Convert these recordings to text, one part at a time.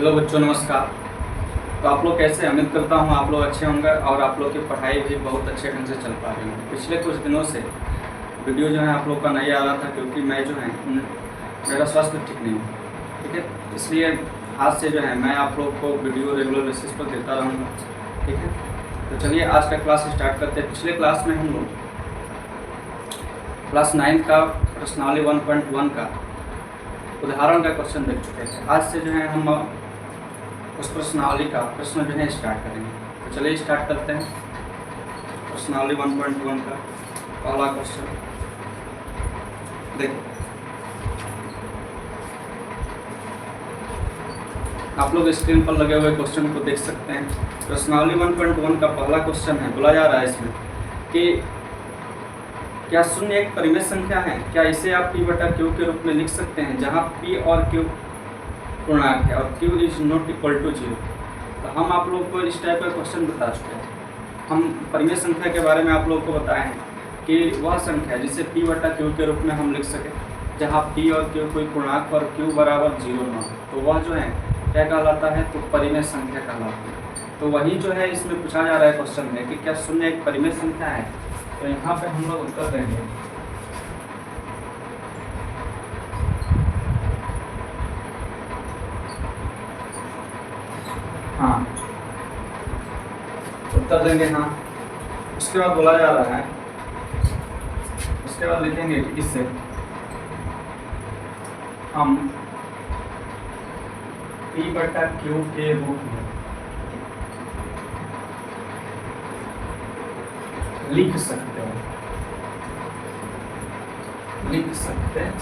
Hello बच्चों, नमस्कार। तो आप लोग कैसे? उम्मीद करता हूँ आप लोग अच्छे होंगे और आप लोग की पढ़ाई भी बहुत अच्छे ढंग से चल पा रही होंगी। पिछले कुछ दिनों से वीडियो जो है आप लोग का नहीं आ रहा था क्योंकि मैं जो है मेरा स्वास्थ्य ठीक नहीं है, ठीक है। इसलिए आज से जो है मैं आप लोग को वीडियो रेगुलर बेसिस पर देता रहूँगा, ठीक है। तो चलिए आज का क्लास स्टार्ट करते हैं। पिछले क्लास में हम लोग क्लास 9 का प्रश्नावली 1.1 का उदाहरण का क्वेश्चन देख चुके थे। आज से जो है हम उस प्रश्नावली का प्रश्न जो है स्टार्ट करेंगे। तो चलिए स्टार्ट करते हैं। प्रश्नावली 1.1 का पहला क्वेश्चन देखो, आप लोग स्क्रीन पर लगे हुए क्वेश्चन को देख सकते हैं। प्रश्नावली 1.1 का पहला क्वेश्चन है, बोला जा रहा है इसमें कि क्या शून्य एक परिमेय संख्या है? क्या इसे आप p बटा q के रूप में लिख सकते हैं जहां p और q पूर्णांक है और q is not equal to 0। तो हम आप लोग को इस टाइप का क्वेश्चन बता चुके हैं। हम परिमेय संख्या के बारे में आप लोग को बताए हैं कि वह संख्या जिसे p बटा q के रूप में हम लिख सकें जहां p और q कोई पूर्णांक और q बराबर 0 न हो, तो वह जो है क्या कहलाता है? तो परिमेय संख्या कहलाती है। तो वही जो है इसमें पूछा जा रहा है क्वेश्चन में कि क्या शून्य एक परिमेय संख्या है? तो यहाँ पे हम लोग उत्तर देंगे हाँ, उत्तर देंगे हाँ। उसके बाद बोला जा रहा है, उसके बाद लिखेंगे कि इससे हम p बटा q के रूप में लिख सकते हैं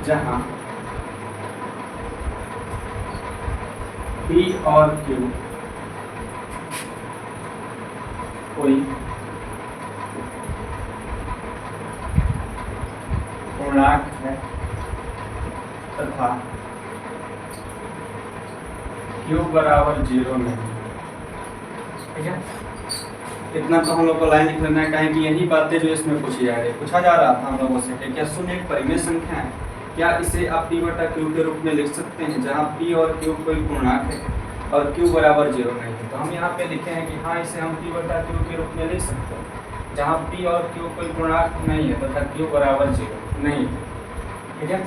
जहां p और q कोई पूर्णांक है तथा q बराबर 0 नहीं, ठीक है। इतना तो हम लोग को लाइन लिख लेना है, कहें कि यही बातें जो इसमें पूछा जा रहा था हम लोगों से कि क्या शून्य एक परिमेय संख्या है? क्या इसे आप p बटा q के रूप में लिख सकते हैं जहां p और q कोई पूर्णांक है और q बराबर 0 नहीं है? तो हम यहाँ पे लिखे हैं कि हाँ, इसे हम p बटा q के रूप में लिख सकते हैं जहाँ p और q कोई पूर्णांक नहीं है तथा q बराबर 0 नहीं है, ठीक है।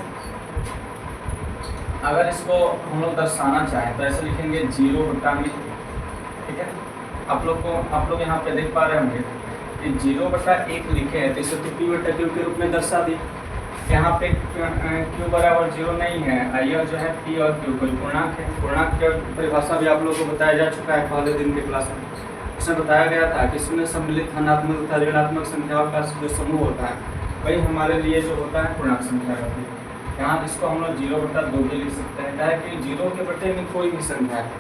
अगर इसको हम लोग दर्शाना चाहें तो ऐसे लिखेंगे 0 बटा में, ठीक है। आप लोग यहाँ पे देख पा रहे होंगे कि 0 बटा 1 लिखे हैं तो इसे तो p बटा q के रूप में दर्शा दी। यहाँ पे q बराबर 0 नहीं है, यह जो है p और q कोई पूर्णांक है। पूर्णांक की परिभाषा भी आप लोगों को बताया जा चुका है पहले दिन के क्लास में। उसमें बताया गया था कि इसमें सम्मिलित धनात्मक तथा ऋणात्मक संख्याओं का जो समूह होता है वही हमारे लिए जो होता है पूर्णांक संख्या होती है। यहाँ इसको हम लोग 0 बटा 2 भी लिख सकते हैं, क्या है कि 0 के बटे में कोई भी संख्या है,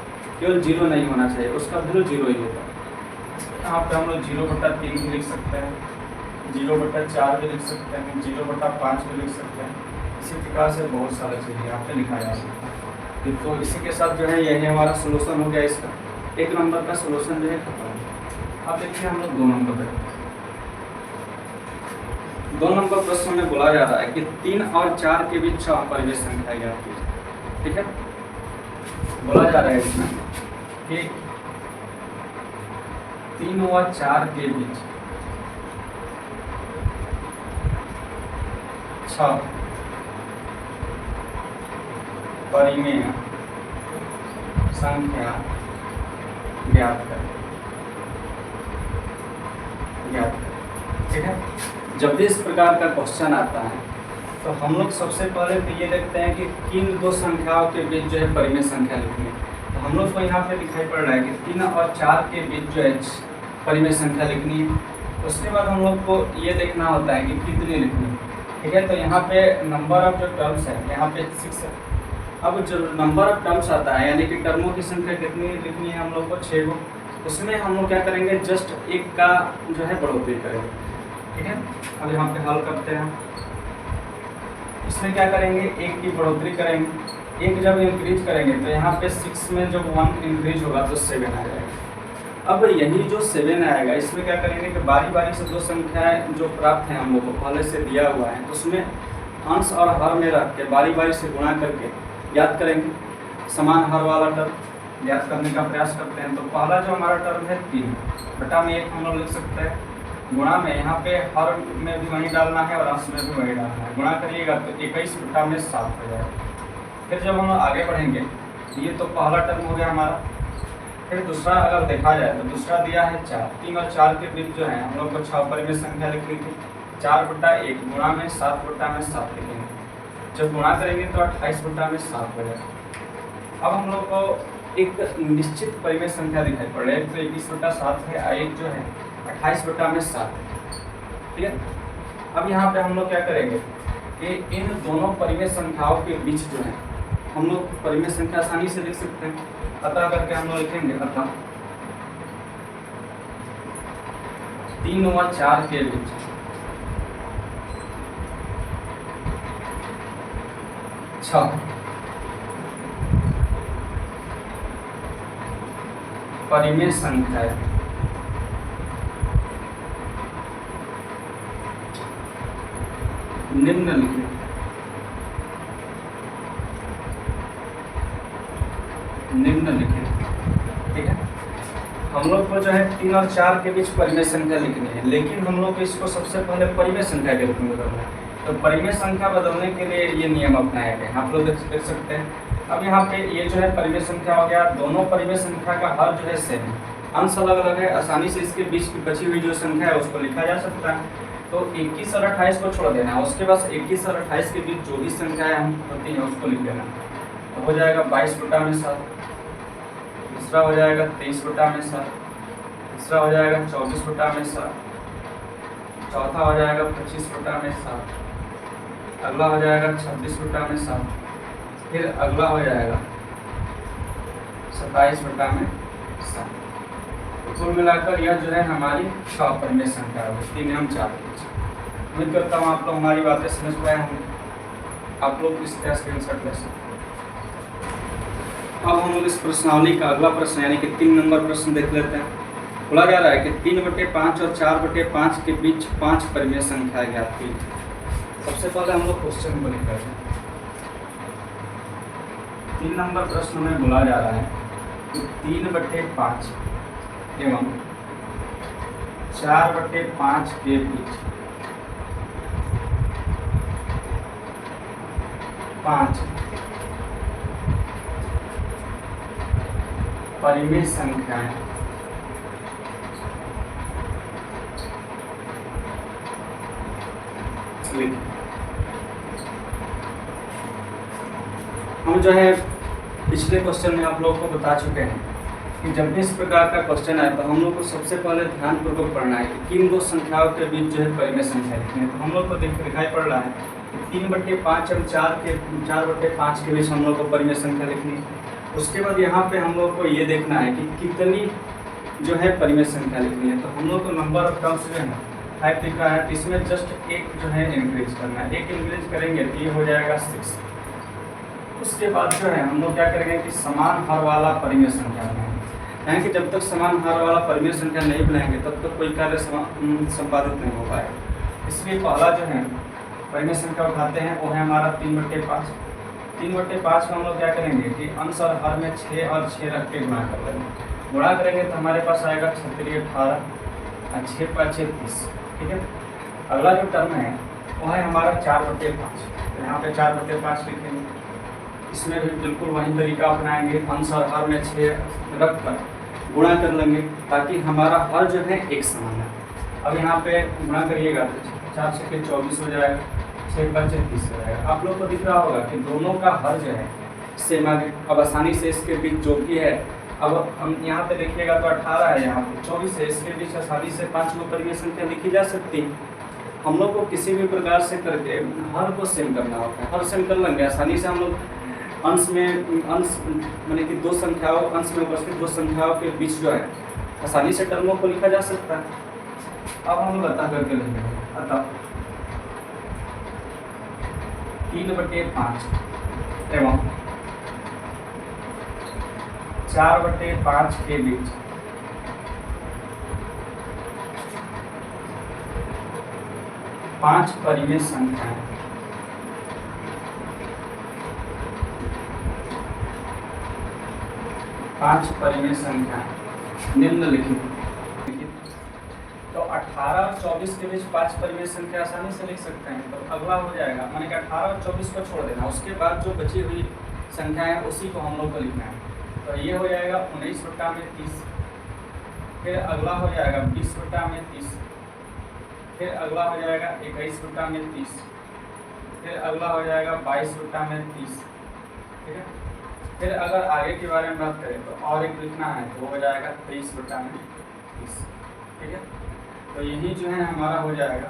केवल 0 नहीं होना चाहिए, उसका वैल्यू 0 ही होता है। यहाँ पे हम लोग 0 बटा 3 भी लिख सकते हैं, 0 बटा 4 भी लिख सकते हैं, 0 बटा 5 भी लिख सकते हैं। इसी प्रकार से बहुत सारे चीज़ें यहाँ पे लिखा जा सकता है। तो इसी के साथ जो है यही हमारा सोल्यूशन हो गया। इसका 1 नंबर का सोल्यूशन जो है खत्म। अब देखिए हम लोग 2 नंबर पे 2 नंबर प्रश्न में बोला जा रहा है कि 3 और 4 के बीच 6 परिमेय संख्या ज्ञात कीजिए, ठीक है। बोला जा रहा है इसमें कि 3 और 4 के बीच 6 परिमेय संख्या ज्ञात करें, ठीक है। जब भी इस प्रकार का क्वेश्चन आता है तो हम लोग सबसे पहले तो ये देखते हैं कि किन 2 संख्याओं के बीच जो है परिमेय संख्या लिखनी है। तो हम लोग को यहाँ पे दिखाई पड़ रहा है कि 3 और 4 के बीच जो है परिमेय संख्या लिखनी है। उसके बाद हम लोग को ये देखना होता है कि कितनी लिखनी है, ठीक है। तो यहाँ पे नंबर ऑफ जो टर्म्स है यहाँ पे 6 है। अब जो नंबर ऑफ टर्म्स आता है यानी कि टर्मों की संख्या कितनी लिखनी है हम लोग को 6 गो। उसमें हम लोग क्या करेंगे, जस्ट 1 का जो है बढ़ोतरी करेंगे, ठीक है। अब यहाँ पे हल करते हैं। इसमें क्या करेंगे, 1 की बढ़ोतरी करेंगे। 1 जब इंक्रीज करेंगे तो यहाँ पे 6 में जब 1 इंक्रीज होगा तो 7 आ जाएगा। अब यही जो 7 आएगा इसमें क्या करेंगे कि बारी बारी से 2 संख्याएं जो प्राप्त हैं हम लोग को पहले से दिया हुआ है उसमें अंश और हर में रख के बारी बारी से गुणा करके याद करेंगे समान हर वाला टर्म याद करने का प्रयास करते हैं। तो पहला जो हमारा टर्म है 3 बटा में 1 हम लोग लिख सकते हैं, गुणा में यहाँ पे हर में भी वही डालना है और अंश में भी वही डालना है, गुणा करिएगा तो 21 बटा में 7 हो जाएगा। फिर जब हम आगे बढ़ेंगे ये तो पहला टर्म हो गया हमारा। फिर दूसरा अगर देखा जाए तो दूसरा दिया है 4, 3 और 4 के बीच जो है हम लोग को 6 परिमेय संख्या लिखनी थी, 4 बटा 1 गुणा में 7 बटा में 7 लिखेंगे, जब गुणा करेंगे तो 28 बटा में 7 हो जाएगा। अब हम लोग को एक निश्चित परिमेय संख्या दिखाई पड़ रही है, तो 21 बटा 7 है और एक जो है 28 बटा में 7 है, ठीक है। अब यहाँ पे हम लोग क्या करेंगे कि इन दोनों परिमेय संख्याओं के बीच जो है हम लोग परिमेय संख्या आसानी से लिख सकते हैं, अतः करके हम लोग लिखेंगे अतः 3 और 4 के बीच परिमेय संख्या निम्नलिखित ठीक है। हम लोग को जो है 3 और 4 के बीच परिमेय संख्या लिखनी है, लेकिन हम लोग को इसको सबसे पहले परिमेय संख्या के रूप में बदलना है। तो परिमेय संख्या बदलने के लिए ये नियम अपनाया गया, आप लोग देख सकते हैं। अब यहाँ पे ये जो है परिमेय संख्या हो गया, दोनों परिमेय संख्या का हर जो है सेम है, अंश अलग अलग है, आसानी से इसके बीच की बची हुई जो संख्या है उसको लिखा जा सकता है। तो 21 और 28 को छोड़ देना है, उसके बाद 21 और 28 के बीच जो भी संख्याएं होती हैं उसको लिख देना। तो हो जाएगा 22 बटा में 7, दूसरा हो जाएगा 23 बटा में 7, तीसरा हो जाएगा 24 बटा में 7, चौथा हो जाएगा 25 बटा में 7, अगला हो जाएगा 26 बटा में 7, फिर अगला हो जाएगा 27 बटा में 7। कुल मिलाकर यह जो है हमारी 6 परिमेय संख्या है, 3 हम 4। उम्मीद करता हूँ आप लोग हमारी बातें समझ पाए होंगे, आप लोग इसका स्क्रीनशॉट ले सकते हैं। अब हम लोग इस प्रश्नावली का अगला प्रश्न यानी कि 3 नंबर प्रश्न देख लेते हैं। बोला जा रहा है कि 3/5 और 4/5 के बीच 5 परिमेय संख्या ज्ञात की। सबसे पहले हम लोग क्वेश्चन को लिख रहे हैं। 3 नंबर प्रश्न में बोला जा रहा है कि 3/5 एवं 4/5 के बीच 5 परिमेय संख्याएं हम जो है पिछले क्वेश्चन में आप लोगों को बता चुके हैं कि जब भी इस प्रकार का क्वेश्चन आए तो हम लोग को सबसे पहले ध्यानपूर्वक पढ़ना है कि किन दो संख्याओं के बीच जो है परिमेय संख्या लिखनी है। तो हम लोग को दिखाई पड़ रहा है कि 3/5 और 4/5 के बीच हम लोग को परिमेय संख्या लिखनी है। उसके बाद यहाँ पे हम लोग को ये देखना है कि कितनी जो है परिमेय संख्या लिखनी है। तो हम लोग को नंबर ऑफ टर्म्स जो है 5 लिखा है, तो इसमें जस्ट एक जो है इंक्रीज करना है, एक इंक्रीज करेंगे तो ये हो जाएगा 6। उसके बाद जो है हम लोग क्या करेंगे कि समान हर वाला परिमेय संख्या बनाएंगे, यानी कि जब तक समान हर वाला परिमेय संख्या नहीं बनाएंगे तब तक कोई कार्य संपादित नहीं हो पाएगा। इसलिए पहला जो है परिमेय संख्या उठाते हैं वो है हमारा 3/5। 3/5 में हम लोग क्या करेंगे कि अंश और हर में 6 और 6 रख के गुणा कर लेंगे। गुणा करेंगे तो हमारे पास आएगा 6×3 18 और 6×5 30, ठीक है। अगला जो टर्म है वो है हमारा 4/5, तो यहाँ पे 4/5 लिखेंगे। इसमें भी बिल्कुल वही तरीका अपनाएंगे, अंश और हर में 6 रख कर गुणा कर लेंगे ताकि हमारा हर जो है एक समान है। अब यहाँ पे गुणा करिएगा तो 4 6 24 हो जाएगा, 6×5 30 हो जाएगा। आप लोग को दिख रहा होगा कि दोनों का हर जो है सेम आ गया। अब आसानी से इसके बीच जो भी है, अब हम यहाँ पे देखिएगा तो 18 है, यहाँ पे 24 है, इसके बीच आसानी से 5 को परिमेय संख्या लिखी जा सकती है। हम लोग को किसी भी प्रकार से करके हर को सेम करना होता है, हर सेम कर लेंगे आसानी से। हम लोग अंश माने कि दो संख्याओं अंश में उपस्थित दो संख्याओं के बीच जो है आसानी से टर्मों को लिखा जा सकता है। अब हम लोग अतः करके लिखेंगे, अतः 3/5 एवं 4/5 के बीच 5 परिमेय संख्याएं 5 परिमेय संख्या निम्नलिखित। तो 18 और 24 के बीच 5 परिमेय संख्या आसानी से लिख सकते हैं। तो अगला हो जाएगा, माने कि 18 और 24 को छोड़ देना, उसके बाद जो बची हुई संख्या है उसी को हम लोग को लिखना है। तो ये हो जाएगा 19/30। फिर अगला हो जाएगा 20/30। फिर अगला हो जाएगा 21/30। फिर अगला हो जाएगा 22/30। ठीक है। फिर अगर आगे के बारे में बात करें तो और एक लिखना है तो वो हो जाएगा 23/30। ठीक है। तो यही जो है हमारा हो जाएगा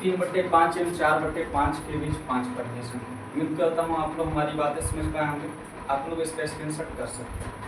3/5 एवं 4/5 के बीच 5 परिमेय संख्या। उम्मीद करता हूँ आप लोग हमारी बातें समझ पाए होंगे। आप लोग इसका स्क्रीनशॉट कर सकते हैं।